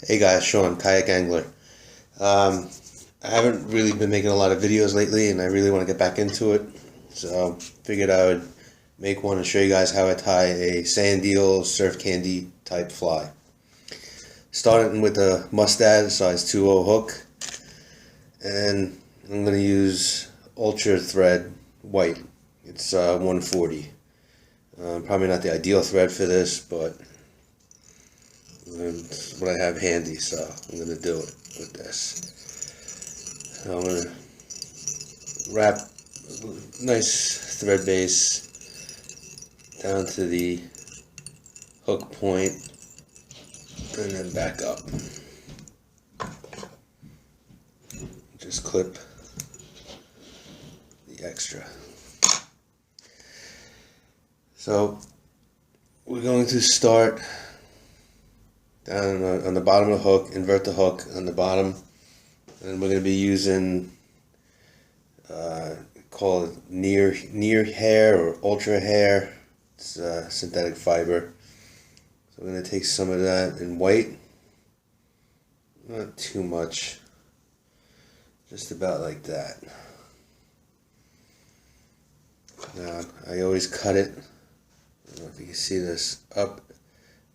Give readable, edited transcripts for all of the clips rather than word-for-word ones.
Hey guys, Sean, kayak angler. I haven't really been making a lot of videos lately, and I really want to get back into it. So figured I would make one and show you guys how I tie a sand eel surf candy type fly. Starting with a mustad size 2.0 hook, and I'm going to use ultra thread white. It's 140. Probably not the ideal thread for this, but it's what I have handy, so I'm going to do it with this. So I'm going to wrap a nice thread base down to the hook point and then back up. Just clip the extra. So we're going to start down on the bottom of the hook, invert the hook on the bottom, and we're going to be using call it near hair or ultra hair. It's synthetic fiber. So I'm going to take some of that in white, not too much, just about like that. Now I always cut it, I don't know if you can see this, up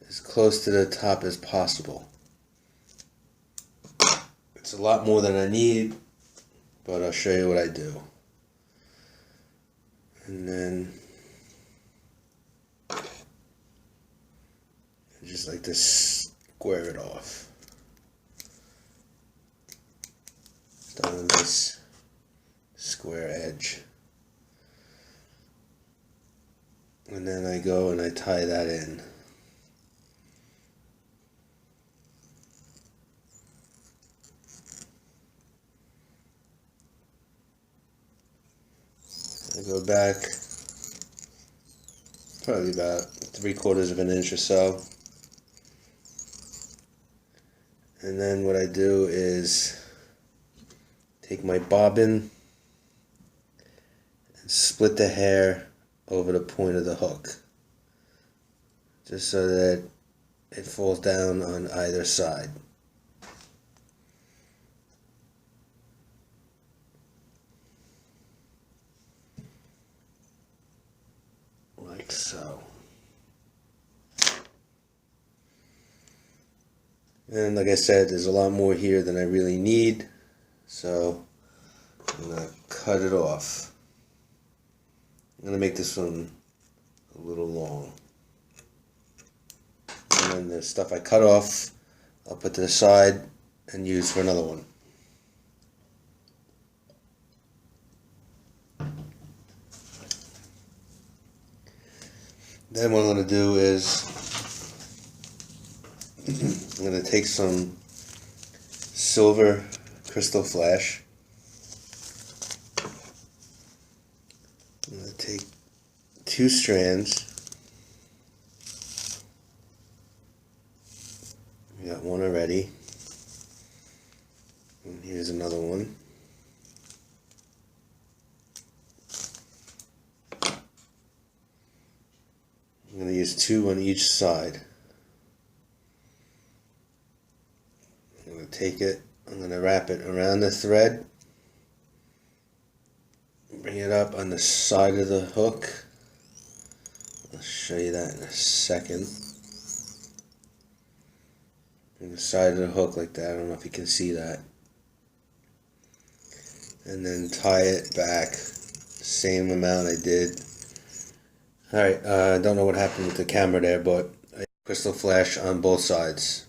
as close to the top as possible. It's a lot more than I need, but I'll show you what I do. And then I just like to square it off. Start on this square edge. And then I go and I tie that in. I go back probably about 3/4 of an inch or so. And then what I do is take my bobbin and split the hair over the point of the hook, just so that it falls down on either side. Like so. And like I said, there's a lot more here than I really need, so I'm going to cut it off. I'm going to make this one a little long. And then the stuff I cut off, I'll put to the side and use for another one. Then what I'm going to do is I'm going to take some silver crystal flash. I'm going to take 2 strands. We got one already. And here's another one. I'm going to use 2 on each side. I'm going to take it, I'm going to wrap it around the thread, bring it up on the side of the hook. I'll show you that in a second. Bring the side of the hook like that, I don't know if you can see that. And then tie it back, same amount I did. Alright, I don't know what happened with the camera there, but I crystal flash on both sides.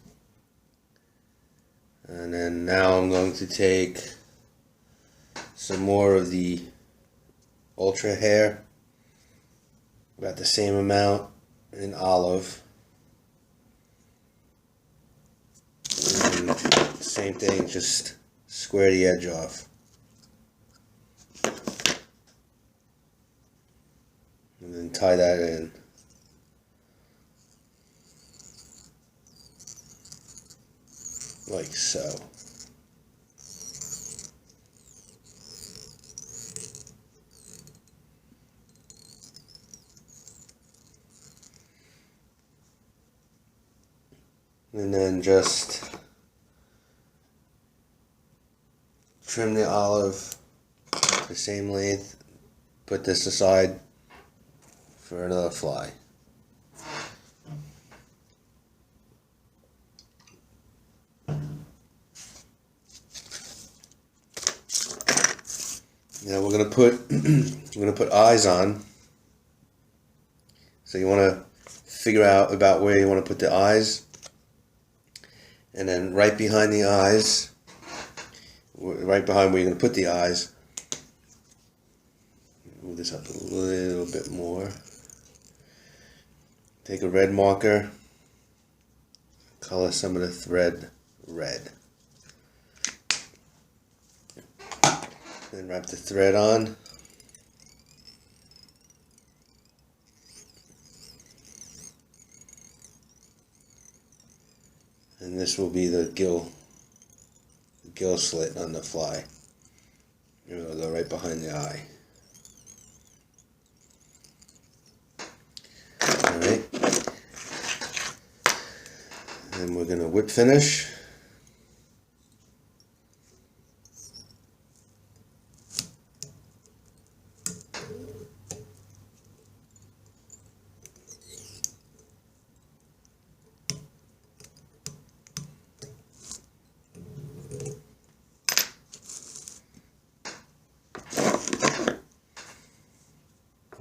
And then now I'm going to take some more of the ultra hair, about the same amount in olive. And same thing, just square the edge off. And then tie that in. Like so. And then just trim the olive the same length, put this aside for another fly. Now we're gonna put eyes on. So you want to figure out about where you want to put the eyes, and then right behind the eyes, right behind where you're going to put the eyes, move this up a little bit more. Take a red marker, color some of the thread red. Then wrap the thread on. And this will be the gill slit on the fly. It'll go right behind the eye. Alright. And we're going to whip finish.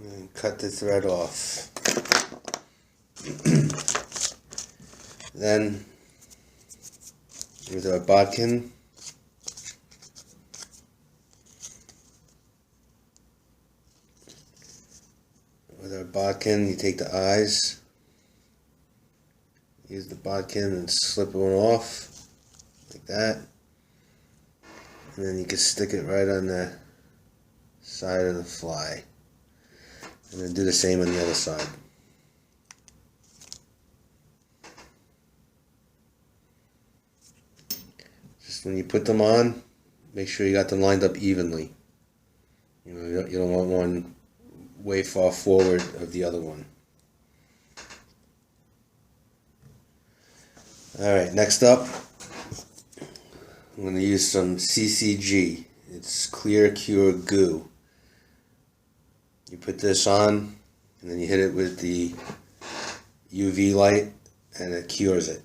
And cut the thread off. Then with our bodkin, you take the eyes, use the bodkin and slip one off like that, and then you can stick it right on the side of the fly, and then do the same on the other side. Just when you put them on, make sure you got them lined up evenly. You know, you don't want one way far forward of the other one. Alright, next up, I'm going to use some CCG. It's clear cure goo. You put this on, and then you hit it with the UV light, and it cures it.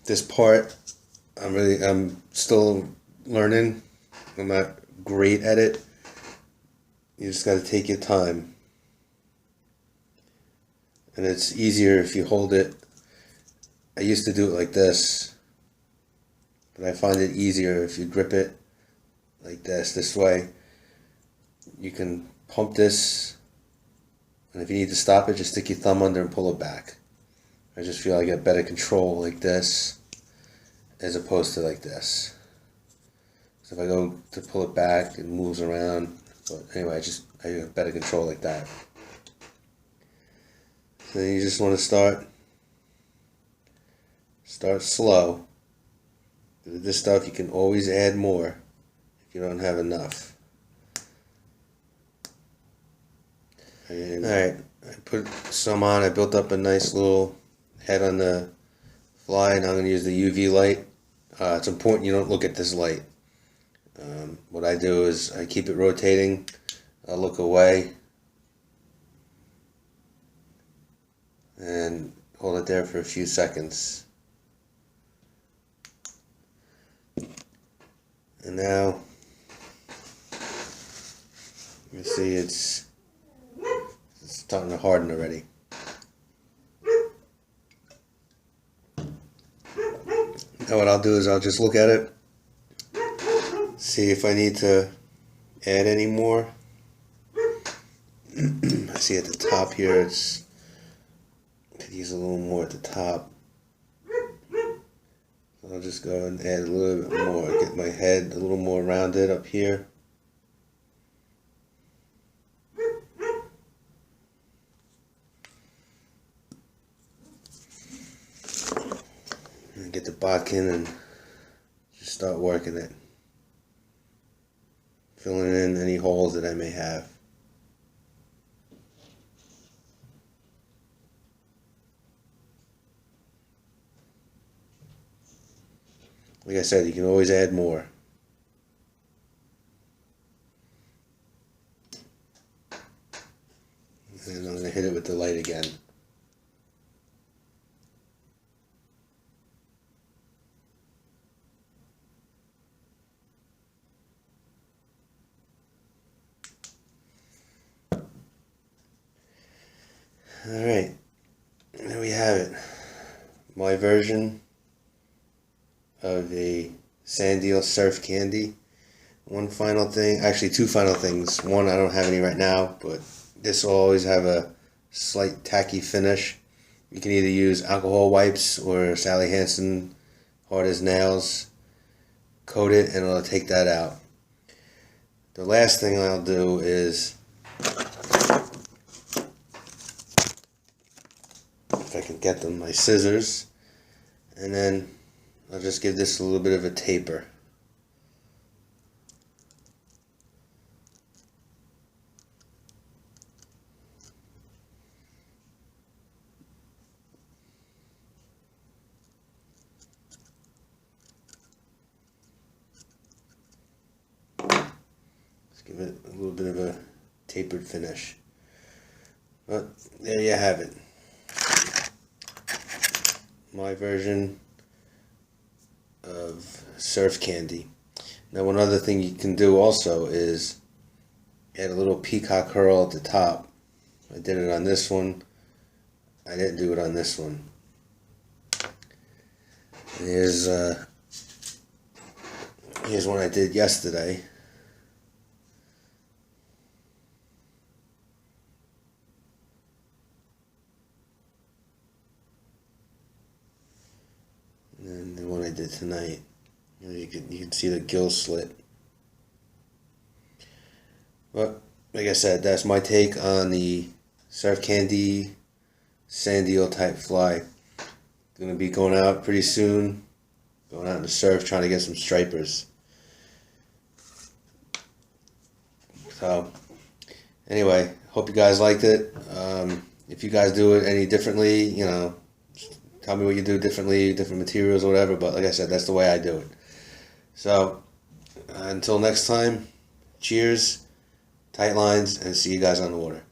This part, I'm still learning. I'm not great at it. You just got to take your time. And it's easier if you hold it. I used to do it like this, but I find it easier if you grip it like this way. You can pump this, and if you need to stop it, just stick your thumb under and pull it back. I just feel I get better control like this as opposed to like this. So if I go to pull it back, it moves around. But anyway, I have better control like that. So you just want to start slow. With this stuff, you can always add more if you don't have enough. Alright, I put some on. I built up a nice little head on the fly, and I'm going to use the UV light. It's important you don't look at this light. What I do is I keep it rotating. I look away and hold it there for a few seconds. And now you see it's starting to harden already. Now what I'll do is I'll just look at it, see if I need to add any more. I see at the top here I could use a little more at the top. So I'll just go and add a little bit more, get my head a little more rounded up here. And get the bodkin and just start working it. Filling in any holes that I may have. Like I said, you can always add more. And I'm going to hit it with the light again. Alright, there we have it. My version of a sand eel surf candy. One final thing, actually two final things. One, I don't have any right now, but this will always have a slight tacky finish. You can either use alcohol wipes or Sally Hansen hard as nails. Coat it and it'll take that out. The last thing I'll do is, if I can get them, my scissors, and then I'll just give this a little bit of a taper. Just give it a little bit of a tapered finish. But there you have it. My version of surf candy. Now, one other thing you can do also is add a little peacock herl at the top. I did it on this one. I didn't do it on this one. And here's one I did yesterday. And the one I did tonight. You can see the gill slit. But like I said, that's my take on the surf candy sand eel type fly. Gonna be going out pretty soon. Going out in the surf, trying to get some stripers. So anyway, hope you guys liked it. If you guys do it any differently, you know, tell me what you do differently, different materials or whatever. But like I said, that's the way I do it. So until next time, cheers, tight lines, and see you guys on the water.